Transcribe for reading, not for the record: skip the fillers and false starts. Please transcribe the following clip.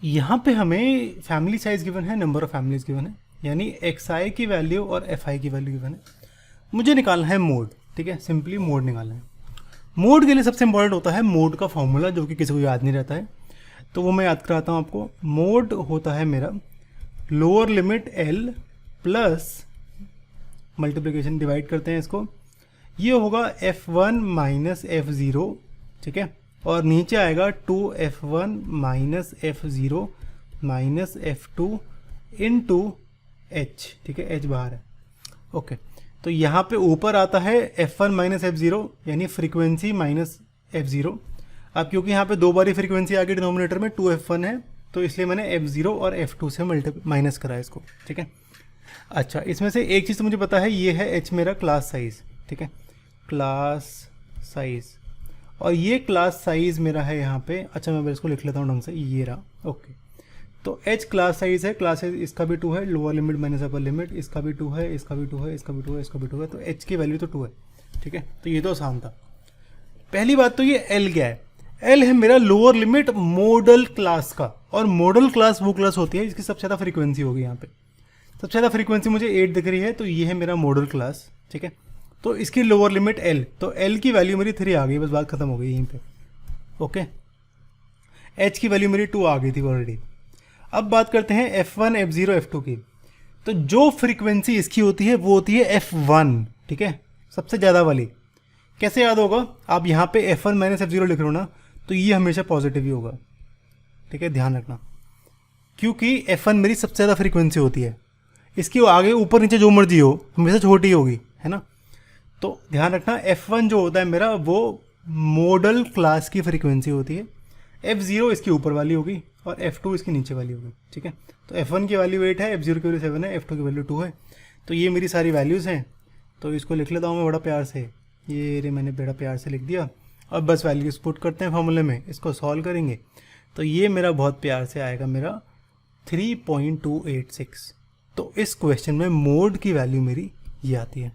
यहाँ पे हमें फैमिली साइज गिवन है, नंबर ऑफ फैमिलीज गिवन है, यानी एक्स आई की वैल्यू और एफ आई की वैल्यू गिवन है। मुझे निकालना है मोड, ठीक है, सिंपली मोड निकालना है। मोड के लिए सबसे इंपॉर्टेंट होता है मोड का फॉर्मूला, जो कि किसी को याद नहीं रहता है, तो वो मैं याद कराता हूँ आपको। मोड होता है मेरा lower limit L plus multiplication, divide करते हैं इसको, ये होगा f1 माइनस f0, ठीक है, और नीचे आएगा 2f1 minus f0 minus f2 into h, ठीक है, h बाहर है, ओके। तो यहाँ पे ऊपर आता है f1 माइनस f0 यानी फ्रीक्वेंसी माइनस f0। अब क्योंकि यहाँ पे दो बारी फ्रीक्वेंसी आ गई डिनोमिनेटर में, 2f1 है, तो इसलिए मैंने f0 और f2 से माइनस करा इसको, ठीक है। अच्छा, इसमें से एक चीज़ तो मुझे पता है, ये है h मेरा क्लास साइज, ठीक है, क्लास साइज, और ये क्लास साइज मेरा है यहाँ पे। अच्छा, मैं इसको लिख लेता हूँ ढंग से, ये रहा, ओके। तो h क्लास साइज है, क्लास साइज इसका भी 2 है, lower limit minus upper limit, इसका भी 2 है, इसका भी 2 है, इसका भी 2 है, इसका भी 2 है, तो h की वैल्यू तो 2 है, ठीक है। तो ये तो आसान था। पहली बात तो ये l क्या है, l है मेरा लोअर लिमिट मॉडल क्लास का, और मॉडल क्लास वो क्लास होती है जिसकी सबसे ज़्यादा फ्रीक्वेंसी होगी। यहाँ पे सबसे ज़्यादा फ्रीक्वेंसी मुझे 8 दिख रही है, तो ये है मेरा मॉडल क्लास, ठीक है। तो इसकी लोअर लिमिट l, तो l की वैल्यू मेरी 3 आ गई, बस बात खत्म हो गई यहीं पे, ओके। h की वैल्यू मेरी 2 आ गई थी ऑलरेडी। अब बात करते हैं f1 f0 f2 की। तो जो फ्रीक्वेंसी इसकी होती है वो होती है f1, ठीक है, सबसे ज़्यादा वाली। कैसे याद होगा, आप यहाँ पे f1 माइनस f0 लिख रहे हो ना, तो ये हमेशा पॉजिटिव ही होगा, ठीक है, ध्यान रखना, क्योंकि f1 मेरी सबसे ज़्यादा फ्रीक्वेंसी होती है। इसकी आगे ऊपर नीचे जो मर्जी हो हमेशा छोटी होगी, है ना। तो ध्यान रखना, f1 जो होता है मेरा वो मॉडल क्लास की फ्रीक्वेंसी होती है, f0 इसकी ऊपर वाली होगी और f2 इसकी नीचे वाली होगी, ठीक है। तो f1 की वैल्यू 8 है, f0 की वैल्यू 7 है, f2 की वैल्यू 2 है। तो ये मेरी सारी वैल्यूज़ हैं, तो इसको लिख लेता हूँ मैं बड़ा प्यार से, ये रे मैंने बड़ा प्यार से लिख दिया। अब बस वैल्यूज़ पुट करते हैं फॉर्मूले में, इसको सॉल्व करेंगे, तो ये मेरा बहुत प्यार से आएगा मेरा 3.286। तो इस क्वेश्चन में मोड की वैल्यू मेरी ये आती है।